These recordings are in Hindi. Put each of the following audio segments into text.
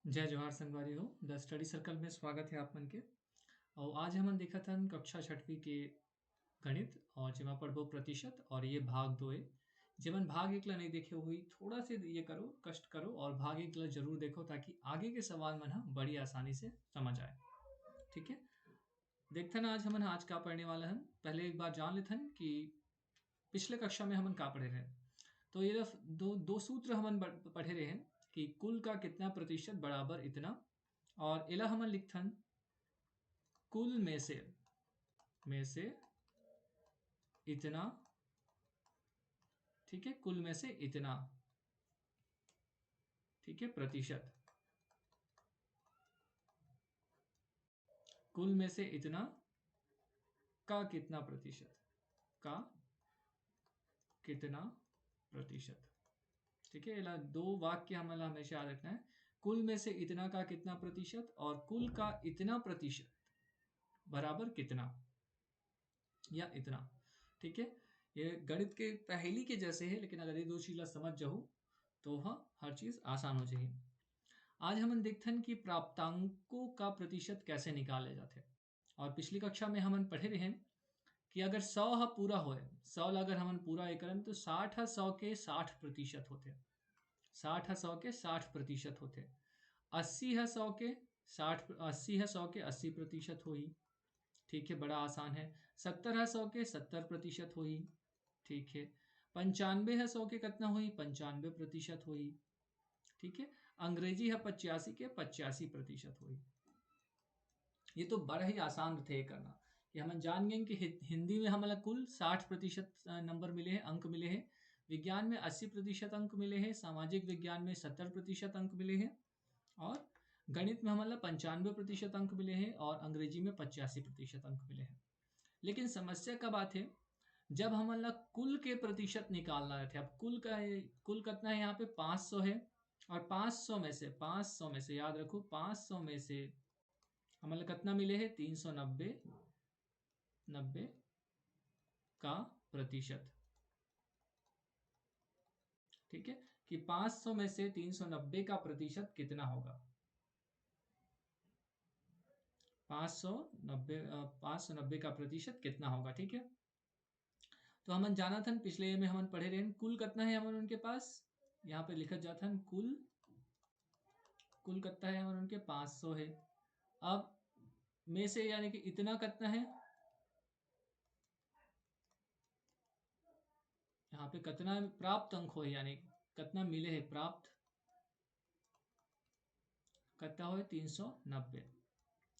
जय जवाहर संगवारी हो द स्टडी सर्कल में स्वागत है आप मन के। और आज हमन देखत हन कक्षा छठवीं के गणित और जेमा पढ़बो प्रतिशत और ये भाग 2 है। जेमन भाग 1 ला नहीं देखे हुई थोड़ा से ये करो कष्ट करो और भाग 1 ला जरूर देखो ताकि आगे के सवाल मन ह बड़ी आसानी से समझ आए। ठीक है, देखथन आज का पढ़ने वाला हन। पहले एक बार जान लेथन कि पिछले कक्षा में हमन का पढ़े रहे। तो ये दो दो सूत्र हमन पढ़े रहे हैं कि कुल का कितना प्रतिशत बराबर इतना, और एला हमन लिखथन कुल में से इतना। ठीक है, कुल में से इतना। ठीक है, प्रतिशत कुल में से इतना का कितना प्रतिशत, का कितना प्रतिशत। ठीक है, एला दो वाक्य हमें हमेशा याद रखना है। कुल में से इतना का कितना प्रतिशत और कुल का इतना प्रतिशत बराबर कितना या इतना। ठीक है, ये गणित के पहेली के जैसे है, लेकिन अगर ये दो चीज समझ जाओ तो हाँ हर चीज आसान हो जाएगी। आज हम देखते हैं कि प्राप्तांकों का प्रतिशत कैसे निकाले जाते हैं। और पिछली कक्षा में हम पढ़े रहे हैं कि अगर 100 हा पूरा होए, 100 ला अगर हम पूरा एक करन तो 60 हा 100 के 60% होते, 60 हा 100 के 60% होते, 80 है 100 के 60, 80 है 100 के 80% हुई। ठीक है, बड़ा आसान है। 70 है 100 के 70% हुई। ठीक है, 95 है 100 के कितना हुई, 95% हुई। ठीक है, अंग्रेजी है 85 के 85% हुई। ये तो बड़ा ही आसान थे करना कि हम जान गए कि हिंदी में हमारा कुल 60% नंबर मिले हैं, अंक मिले हैं। विज्ञान में 80% अंक मिले हैं, सामाजिक विज्ञान में 70% अंक मिले हैं, और गणित में हमारा 95% अंक मिले हैं, और अंग्रेजी में 85% अंक मिले हैं। लेकिन समस्या कब आते हैं, जब हमारा कुल के प्रतिशत निकालना रहते। अब कुल कितना है, यहाँ पे 500 है, और 500 में से याद रखो, 500 में से हमारे कितना मिले हैं, 390 90 का प्रतिशत। ठीक है, कि 500 में से 390 का प्रतिशत कितना होगा। 590 का प्रतिशत कितना होगा। ठीक है, तो हमन जाना था पिछले में हमन पढ़े रहे कुल कितना है हमन उनके पास। यहाँ पे लिखा जाता है कुल कुल कितना है हमन उनके 500 है। अब में से यानी कि इतना कितना है, यहाँ पे कितना प्राप्त अंक हो, यानी कितना मिले है प्राप्त, कितना हो 390।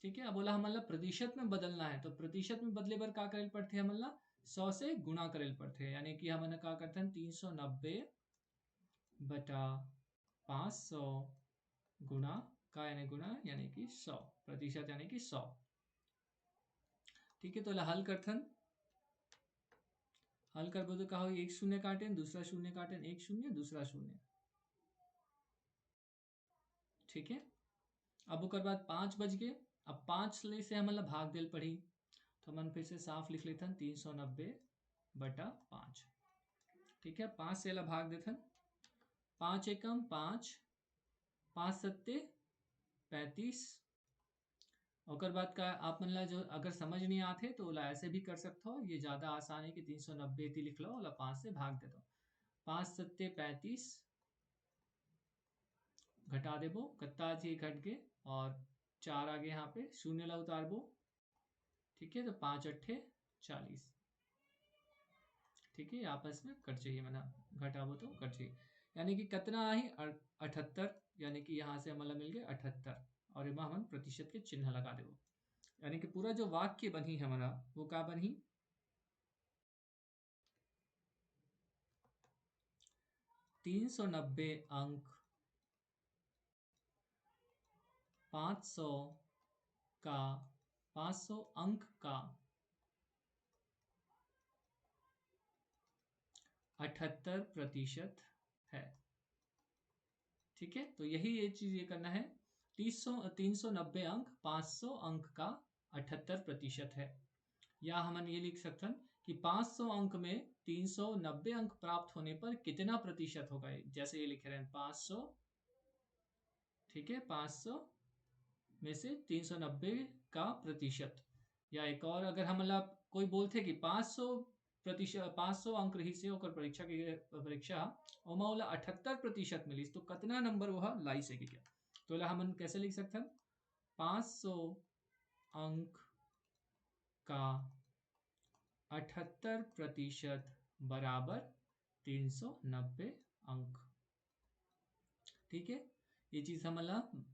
ठीक है, अब बोला हमारा प्रतिशत में बदलना है, तो प्रतिशत में बदले पर क्या करे पड़ते हैं, हमारा 100 से गुणा करे पड़ते हैं। यानी कि हमने क्या करते हैं, 390 बटा 500 गुणा का यानी गुणा यानी कि 100 प्रतिशत यानी कि 100। ठीक है, तो हल करथन, हल कर तो कहा एक शून्य काटे, दूसरा शून्य काटे, एक शून्य दूसरा शून्य। ठीक है, अब ओकर बाद 5 बज गए। अब 5 से हम मतलब भाग दिल पढ़ी, तो हम फिर से साफ लिख लेथन 390 बटा 5। ठीक है, 5 से ला भाग देथन, 5 एकम 5, 5 सत्ते 35। और बाद का आप मन ला जो अगर समझ नहीं आते तो ला ऐसे भी कर सकते हो, ये ज़्यादा आसान है कि 390 थी लिख लो, 5 से भाग दे दो। 5 सत्ते 35, घटा देबो कत्ता जी घट गए, और 4 आगे यहाँ पे शून्य ला उतारबो। ठीक है, तो 5 अट्ठे 40। ठीक है, आपस में कट जाइए, मैंने घटाबो तो कट जाइए, यानी कि कितना आई 78। यानी कि यहाँ से हमारा मिल गया 78, और इमा हम प्रतिशत के चिन्ह लगा देबो। यानी कि पूरा जो वाक्य बनी हमारा वो का बनी, 390 अंक 500 का 500 अंक का 78% है। ठीक है, तो यही ये चीज ये करना है, 390 अंक 500 अंक का 78% है। या हम ये लिख सकते हैं कि 500 अंक में 390 अंक प्राप्त होने पर कितना प्रतिशत होगा। जैसे ये लिख रहे हैं 500 ठीक है, 500 में से 390 का प्रतिशत। या एक और अगर हम मतलब कोई बोलते कि 500% 500 अंक रही से ओकर परीक्षा ओमा वाला 78% मिली तो कितना नंबर वह लाई से क्या, तो हम कैसे लिख सकते हैं 500 अंक का 78% बराबर 390 अंक। ठीक है, ये चीज हम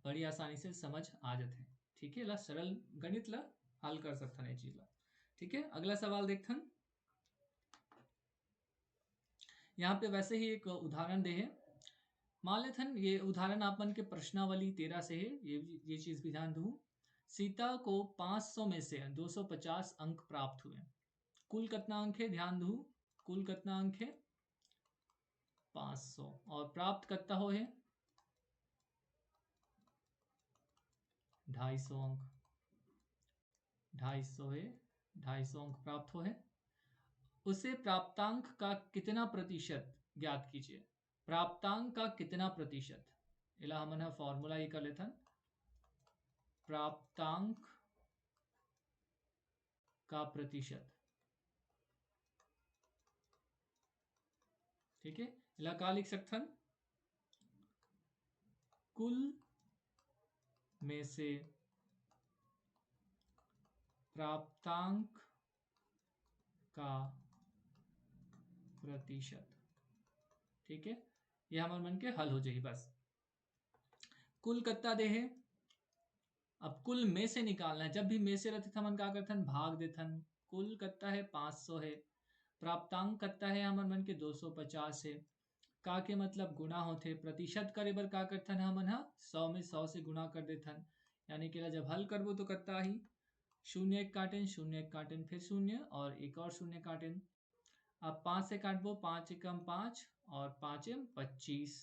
बड़ी आसानी से समझ आ जाते हैं। ठीक है, ला सरल गणित ला हल कर सकते हैं ये चीज ला। ठीक है, अगला सवाल देखते हैं। यहाँ पे वैसे ही एक उदाहरण दे है, मान लेते हैं ये उदाहरण आपन के प्रश्नावली 13 से है, ये चीज भी ध्यान दूं। सीता को 500 में से 250 अंक प्राप्त हुए, कुल कितना अंक है ध्यान दूं, कुल कितना अंक है 500, और प्राप्त कितना हो है 250 अंक, 250 है, 250 अंक प्राप्त हो है। उसे प्राप्तांक का कितना प्रतिशत ज्ञात कीजिए, प्राप्तांक का कितना प्रतिशत, इला हम फॉर्मूला ये कर लेते हैं, प्राप्तांक का प्रतिशत। ठीक है, इला का लिख सकते हैं कुल में से प्राप्तांक का प्रतिशत। ठीक है, ये हमारे मन के हल हो जाए बस। कुल कितना दे है, अब कुल में से निकालना है, जब भी में से रहते हम क्या करते हैं भाग देते हैं। कुल कितना है 500 है, प्राप्तांक कितना है हमारे मन के 250 है, का के मतलब गुणा होते, प्रतिशत करे बर का करते हैं हम 100 में 100 से गुणा कर देते हैं, यानी कि जब हल करबो तो कितना ही 0 1 काटें, 0 1 काटें, फिर 0 और एक और 0 काटें। अब 5 से काटबो, 5 एकम 5 और 5 एम 25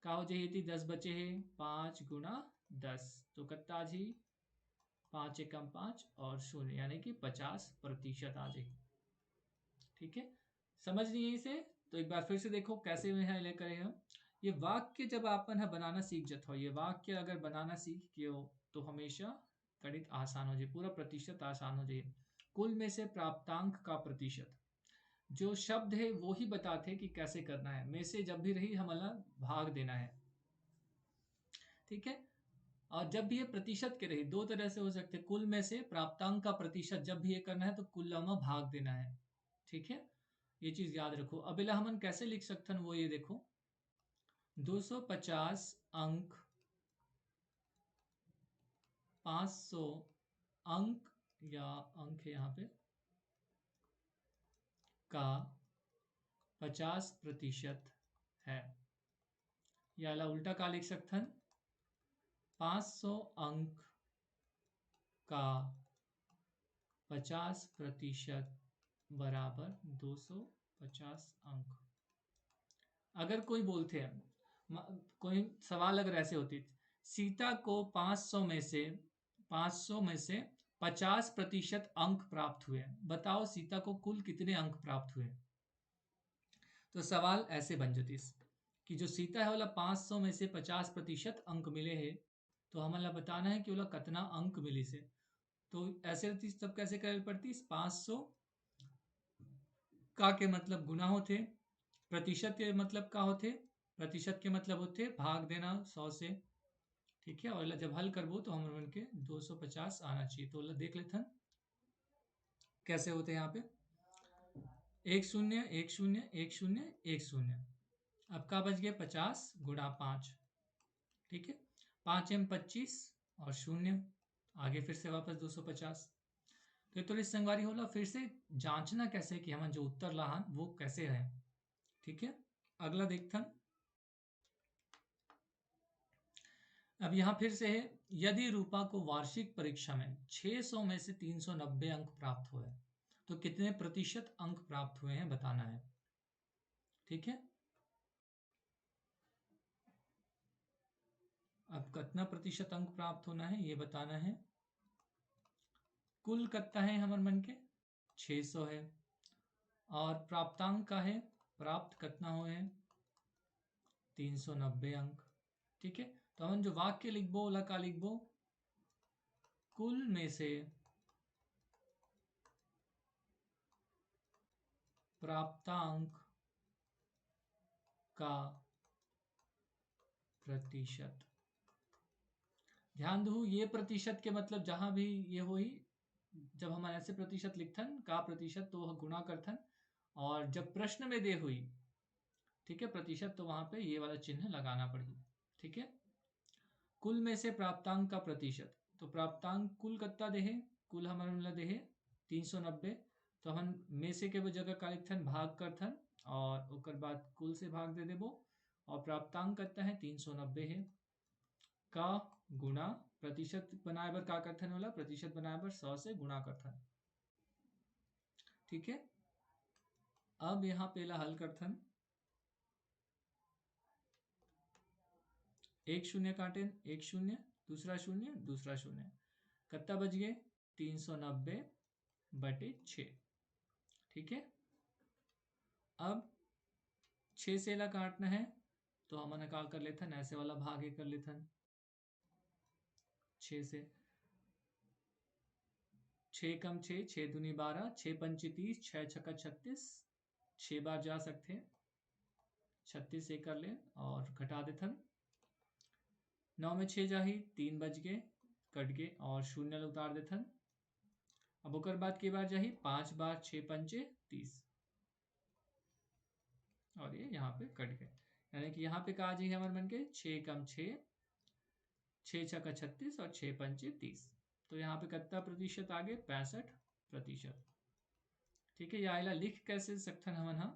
का हो जाए थी 10 बचे है, 5 गुणा 10 तो कितना जी 5 एकम 5 और 0 यानी कि 50% आ जाए। ठीक है, समझ लिए इसे, तो एक बार फिर से देखो कैसे में है लेकर हम ये वाक्य जब आपन है बनाना सीख जाते हो, ये वाक्य अगर बनाना सीख के हो तो हमेशा गणित आसान हो जाए, पूरा प्रतिशत आसान हो जाए। कुल में से प्राप्तांक का प्रतिशत, जो शब्द है वो ही बताते कि कैसे करना है, में से जब भी रही हमारा भाग देना है। ठीक है, और जब भी ये प्रतिशत के रही दो तरह से हो सकते, कुल में से प्राप्तांक का प्रतिशत जब भी ये करना है तो कुल में भाग देना है। ठीक है, ये चीज याद रखो। अब इला हमन कैसे लिख सकते हैं वो ये देखो, 250 अंक 500 अंक या अंक है यहाँ पे का 50% है, या उल्टा का लिख सकते हैं 500 अंक का 50% बराबर 250 अंक। अगर कोई बोलते हैं कोई सवाल अगर ऐसे होती, सीता को 500 में से 50% अंक प्राप्त हुए, बताओ सीता को कुल कितने अंक प्राप्त हुए। तो सवाल ऐसे बन जाती कि जो सीता है वाला 500 में से 50% अंक मिले हैं, तो हमें बताना है कि वाला कितना अंक मिले से। तो ऐसे रहती तब कैसे कर पड़ती, 500 का के मतलब गुना होते, प्रतिशत के मतलब का होते, प्रतिशत के मतलब होते भाग देना 100 से। ठीक है, और जब हल करबो तो हम बन के 250 आना चाहिए। तो देख लेते हैं कैसे होते हैं यहाँ पे, 1 0 1 0 1 0 1 0, अब का बच गया 50 गुणा 5। ठीक है, 5 एम 25 और 0 आगे फिर से वापस 250। तो थोड़ी संगवारी होला, फिर से जांचना कैसे कि हम जो उत्तर लाहन वो कैसे है। ठीक है, अगला देखते हैं। अब यहां फिर से है, यदि रूपा को वार्षिक परीक्षा में 600 में से 390 अंक प्राप्त हुए तो कितने प्रतिशत अंक प्राप्त हुए हैं बताना है। ठीक है, अब कितना प्रतिशत अंक प्राप्त होना है ये बताना है। कुल कितना है हमारे मन के 600 है, और प्राप्तांक का है, प्राप्त कितना हुए 390 अंक। ठीक है, तो हम जो वाक्य लिखबो ओला का लिखबो, कुल में से प्राप्तांक का प्रतिशत। ध्यान दो, ये प्रतिशत के मतलब जहां भी ये हुई, जब हम ऐसे प्रतिशत लिखथन का प्रतिशत तो गुणा करथन, और जब प्रश्न में दे हुई, ठीक है, प्रतिशत, तो वहां पे ये वाला चिन्ह लगाना पड़ी। ठीक है, कुल में से प्राप्तांक का प्रतिशत, तो प्राप्तांक कुल कत्ता देहे, कुल हमारे मतलब देहे 390, तो हम में से के जगह का लिखथन भाग करथन, और उसके बाद कुल से भाग दे देबो, और प्राप्तांक कत्ता है 390 है, का गुणा प्रतिशत बनाए बर का करथन, वाला प्रतिशत बनाए बर 100 से गुणा करथन। ठीक है, अब यहाँ पहला हल करथन, एक शून्य काटे, एक शून्य, दूसरा शून्य, दूसरा शून्य, कत्ता बच गए 390 बटे 6। ठीक है, अब 6 से ला काटना है, तो हमने का कर लेथन, ऐसे वाला भाग कर लेथन 6 से, 6 कम 6, 6 दूनी 12, 6 पंची 30, 6 छक्का 36, 6 बार जा सकते हैं, 36 से कर ले और घटा देथन, 9 में 6 जाही, 3 बज गए, कट गए, और शून्य उतार देथन। अब ओकर बाद के बार जाही, 5 बार 6 पंचे 30, और ये यहाँ पे कट गए, यानी कि यहाँ पे कहा जाइए हमारे मन के 6 कम 6, 6 छक्का 36 और 6 पंचे 30, तो यहाँ पे कितना प्रतिशत आ गए 65%। ठीक है, या इला लिख कैसे सकथन हमन, हाँ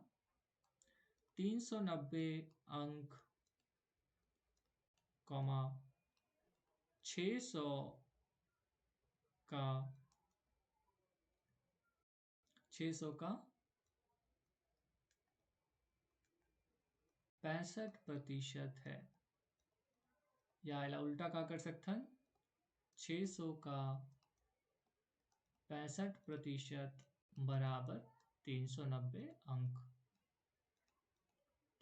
390 अंक कॉमा 600 का 65% है, या इला उल्टा का कर सकथन, 600 का 65% बराबर 390 अंक।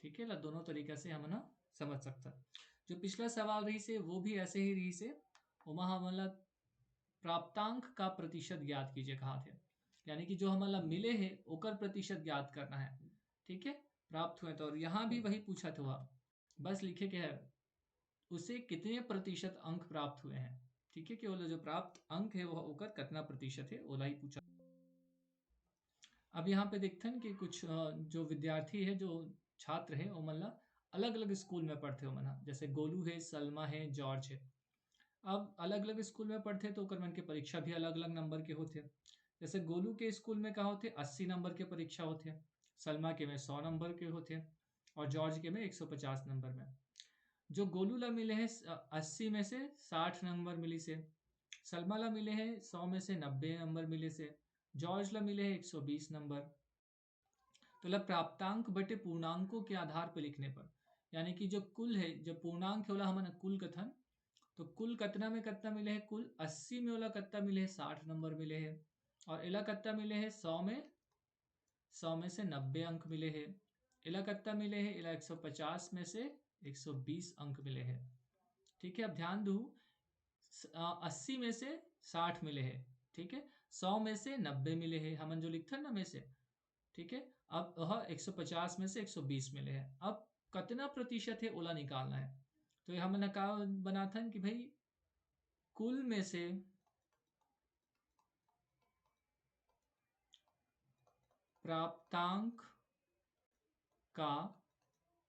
ठीक है, दोनों तरीके से हम ना समझ सकता। जो पिछला सवाल रही से वो भी ऐसे ही रही से, वहाँ हमारा प्राप्तांक का प्रतिशत ज्ञात कीजिए कहा थे, यानी कि जो हमारा मिले है ओकर प्रतिशत ज्ञात करना है। ठीक है, प्राप्त हुए, तो यहाँ भी वही पूछा था, बस लिखे के है उसे कितने प्रतिशत अंक प्राप्त हुए हैं। ठीक है, कि जो प्राप्त अंक है वो ओकर कितना प्रतिशत है ओला ही पूछा। अब यहाँ पे देखते हैं कि कुछ जो विद्यार्थी है, जो छात्र है, वो मतलब अलग अलग स्कूल में पढ़ते हो मना, जैसे गोलू है, सलमा है, जॉर्ज है। अब अलग अलग स्कूल में पढ़ते तो ओकर मन के परीक्षा भी अलग अलग नंबर के होते। जैसे गोलू के स्कूल में कहा होते 80 नंबर के परीक्षा होते, सलमा के में 100 नंबर के होते, और जॉर्ज के में 150 नंबर में। जो गोलू ला मिले हैं 80 में से 60 नंबर मिली से, सलमा ला मिले हैं 100 में से 90 नंबर मिले से, जॉर्ज ला मिले हैं 120 नंबर। तो ला प्राप्तांक बटे पूर्णांकों के आधार पर लिखने पर, यानी कि जो कुल है, जो पूर्णांक है, हमन कुल कथन, तो कुल कतना में कतना मिले है, कुल 80 में ओला कत्ता मिले है 60 नंबर मिले है, और इला कत्ता मिले है 100 में से 90 अंक मिले है, इला कत्ता मिले है, इला 150 में से 120 अंक मिले है। ठीक है, अब ध्यान दो, 80 में से 60 मिले है, ठीक है, 100 में से 90 मिले है, हमन जो लिखते हैं ना में से। ठीक है, अब वह 150 में से 120 मिले हैं, अब कितना प्रतिशत है ओला निकालना है। तो ये हमने कहा बना था कि भाई कुल में से प्राप्तांक का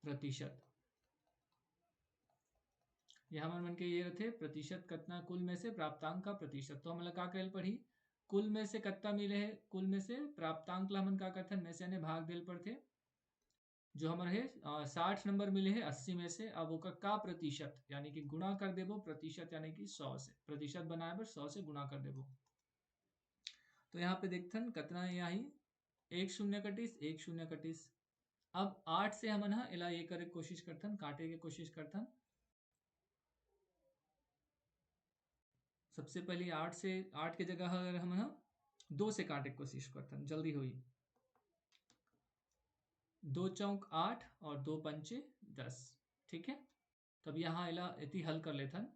प्रतिशत, ये हमारे मन के ये थे प्रतिशत कितना, कुल में से प्राप्तांक का प्रतिशत, तो हमने का कल पढ़ी, कुल में से कितना मिले है, कुल में से प्राप्तांक ला हमन का करथन में से भाग देल पड़ते, जो हमारे 60 नंबर मिले हैं 80 में से, अब वो का प्रतिशत, यानी कि गुणा कर देबो प्रतिशत, यानी कि 100 से, प्रतिशत बनाए बर 100 से गुणा कर देबो। तो यहाँ पे देखथन कितना है, यहाँ एक शून्य कटिस, एक शून्य कटिस। अब 8 से हम ना इला ये करे कोशिश करथन, काटे के कोशिश करथन। सबसे पहले 8 से, 8 के जगह अगर हम ना 2 से काटे की कोशिश करथन, जल्दी हुई, 2 चौक 8 और 2 पंचे 10। ठीक है, तब यहाँ इला इति हल कर लेथन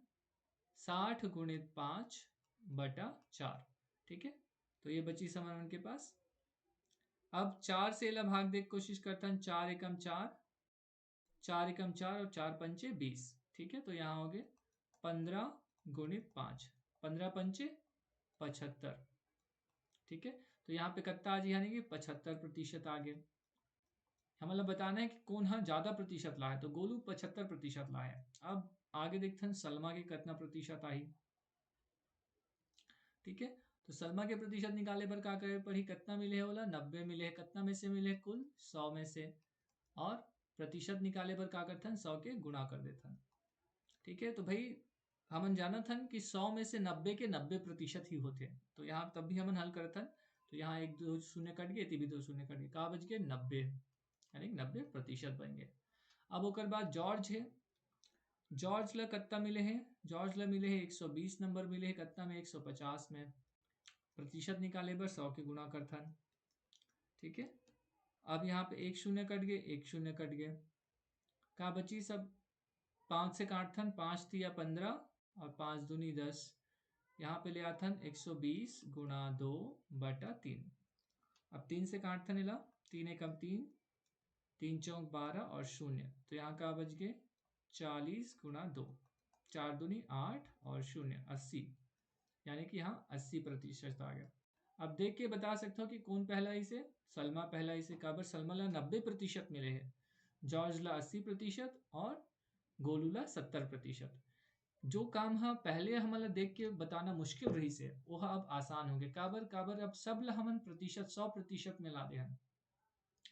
60 गुणित 5/4। ठीक है, तो ये बची समान उनके पास। अब 4 से इला भाग दे कोशिश करता है, 4 एकम 4, 4 एकम 4 और 4 पंचे 20। ठीक है, तो यहाँ हो गए 15 गुणित 5, 15 पंचे 75। ठीक है, तो यहाँ पे कितना आ जाए, यानी कि 75% आ गए। हमें मतलब बताना है कि कौन हाँ ज्यादा प्रतिशत ला है, तो गोलू 75% ला है। अब आगे देखते हैं सलमा के कितना प्रतिशत आई। ठीक है, तो सलमा के प्रतिशत निकाले पर क्या करे पड़ी, कितना मिले है बोला 90 मिले है, कितना में से मिले कुल 100 में से, और प्रतिशत निकाले पर क्या करते हैं 100 के गुणा कर देते हैं। ठीक है, तो भाई हमन जाना था कि 100 में से 90 के 90% ही होते हैं, तो यहाँ तब भी हमन हल करते हैं, तो यहाँ एक दो शून्य कट गए, भी दो शून्य कट गए, कहाँ बच गए 90, यानी 90% बन गए। अब ओकर बाद जॉर्ज है, जॉर्ज ला कितना मिले हैं, जॉर्ज ला मिले हैं 120 नंबर मिले हैं, कितना में 150 में, प्रतिशत निकाले पर 100 के गुणा करता है। ठीक है, अब यहाँ पे एक शून्य कट गए, एक शून्य कट गए, कहाँ बची सब 5 से काटथन, 5 तिया 15 और 5 दूनी 10, यहाँ पे ले आथन 120 गुणा 2/3। अब 3 से काटथन इला, 3 एकम 3, 3 चौक 12 और शून्य, तो यहाँ का बच गए 40 गुणा 2, 4 दूनी 8 और शून्य 80, यानी कि यहाँ 80% आ गया। अब देख के बता सकते हो कि कौन पहला इसे, सलमा पहला इसे, काबर सलमा ला 90% मिले हैं, जॉर्ज ला 80% और गोलू ला 70%। जो काम हाँ पहले हमारा देख के बताना मुश्किल रही से, वो अब आसान हो गए, काबर काबर अब सब ला हमन प्रतिशत 100% में ला दे हैं।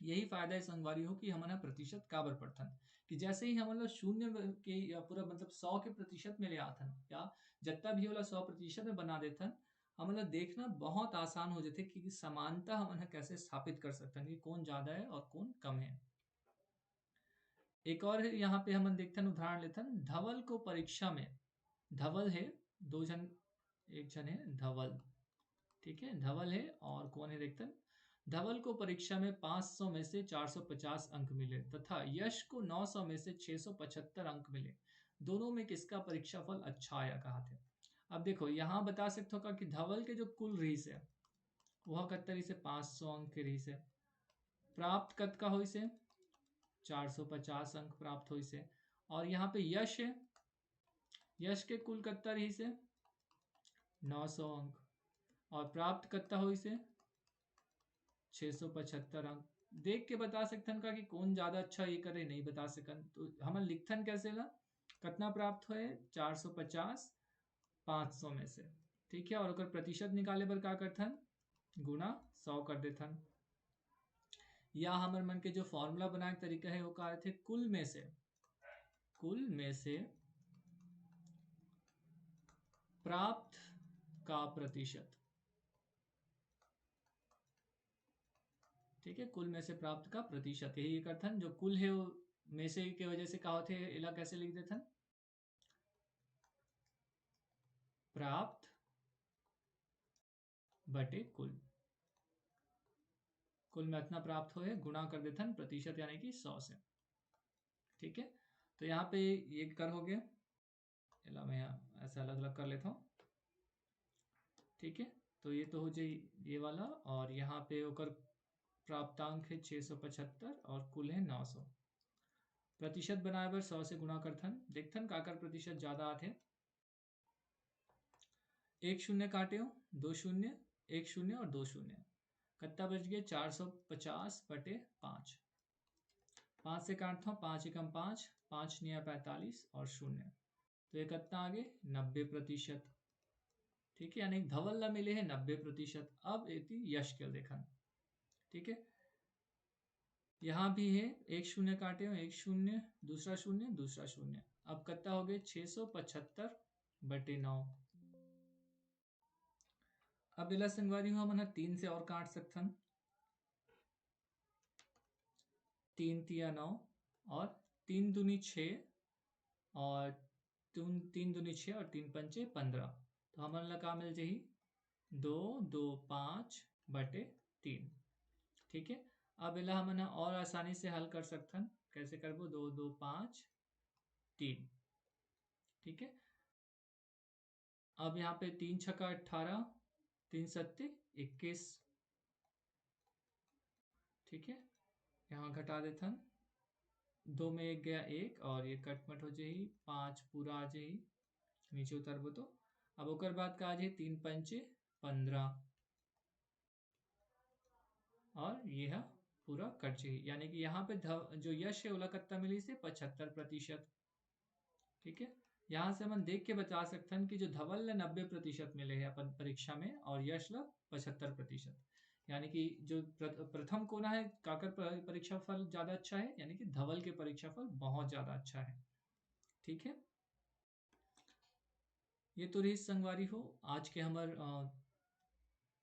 यही फायदा है संगवारी हो कि हमारा प्रतिशत काबर पड़थन, कि जैसे ही हमारा शून्य के या पूरा मतलब 100 के प्रतिशत में ले आथन, या जितना भी वाला 100% में बना देथन, हमारा देखना बहुत आसान हो जाते कि समानता हमारा कैसे स्थापित कर सकते हैं कि कौन ज्यादा है और कौन कम है। एक और है यहाँ पे हम देखते हैं, उदाहरण लेते हैं, धवल को परीक्षा में, धवल है दो जन, एक जन है धवल, ठीक है धवल है और कौन है देखते हैं, धवल को परीक्षा में 500 में से 450 अंक मिले तथा यश को 900 में से 675 अंक मिले, दोनों में किसका परीक्षा फल अच्छा आया कहा थे। अब देखो यहाँ बता सकते हो कि धवल के जो कुल रहीस है वह कत्तर से 500 अंक के रहीस है, प्राप्त कत का हो इसे 450 अंक प्राप्त हो इसे, और यहाँ पे यश है, यश के कुल कत्ता रही से 900 अंक, और प्राप्त कत्ता हो इसे 675 अंक। देख के बता सकथन का कि कौन ज्यादा अच्छा ये करे, नहीं बता सकन, तो हम लिखथन कैसे ला, कितना प्राप्त हुए 450 500 में से। ठीक है, और अगर प्रतिशत निकाले पर क्या करथन, गुणा 100 कर देथन, या हमारे मन के जो फॉर्मूला बनाए तरीका है वो कहा थे कुल में से, कुल में से प्राप्त का प्रतिशत। ठीक है, कुल में से प्राप्त का प्रतिशत, यही कथन जो कुल है वो में से के वजह से कहा थे इला कैसे लिख देते हैं, प्राप्त बटे कुल, कुल में इतना प्राप्त हो गुणा कर देते हैं प्रतिशत यानी कि 100 से। ठीक है, तो यहाँ पे ये कर हो गया, इला मैं ऐसा अलग अलग कर लेता हूँ। ठीक है, तो ये तो हो जाए ये वाला, और यहाँ पे होकर प्राप्तांक है 675 और कुल है 900, प्रतिशत बनाए बर 100 से गुणा करथन, देखथन काकर प्रतिशत ज्यादा आते, एक शून्य काटे हो, दो शून्य, एक शून्य और दो शून्य, कितना बच गया 450 बटे 5, 5 से काटता हूँ, 5 एकम 5, 5 निया 45 और शून्य, तो ये कितना आगे 90%। ठीक है, यानी धवल ला मिले हैं 90%। अब यश के देखा, ठीक है, यहाँ भी है एक शून्य काटे हो, एक शून्य दूसरा शून्य दूसरा शून्य, अब कितना हो गए 675 बटे 9। अब इला संगवारी हुआ मना 3 से और काट सकथन, 3 तिया 9 और 3 दूनी 6 और 3 दूनी 6 और 3 पंचे 15, तो हमारे का मिल जाही 2 2 5 बटे 3। ठीक है, अब इला हम और आसानी से हल कर सकथन, कैसे करबो 2 2 5 3, ठीक है। अब यहाँ पे 3 छक्का 18, 3 सत्ते 21, ठीक है। यहाँ घटा देते हम, 2 में 1 गया 1 और ये कटमट हो जाही, 5 पूरा आ जाही, नीचे उतरबो तो। अब ओकर बाद का आ जाही 3 पंचे 15 और यह पूरा कट जाही, यानी कि यहाँ पे जो यश है ओला कत्ता मिली से 75%, ठीक है। यहाँ से हम देख के बता सकते हैं कि जो धवल ला 90% मिले हैं अपन परीक्षा में और यश ला 75%, यानी कि जो प्रथम कोना है काकर परीक्षा फल ज्यादा अच्छा है, यानी कि धवल के परीक्षा फल बहुत ज्यादा अच्छा है, ठीक है। ये तो रही संगवारी हो आज के हमार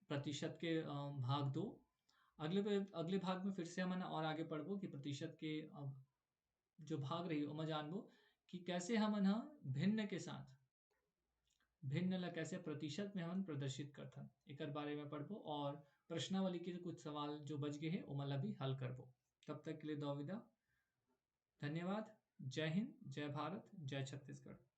प्रतिशत के भाग 2। अगले भाग में फिर से हम और आगे पढ़बो कि प्रतिशत के जो भाग रही ओमा जानबो कि कैसे हम भिन्न के साथ भिन्न ला कैसे प्रतिशत में हम प्रदर्शित करथन, एकर बारे में पढ़बो और प्रश्नावली के कुछ सवाल जो बच गए हैं ओमन ला भी हल करबो। तब तक के लिए दो विदा, धन्यवाद। जय हिंद, जय भारत, जय छत्तीसगढ़।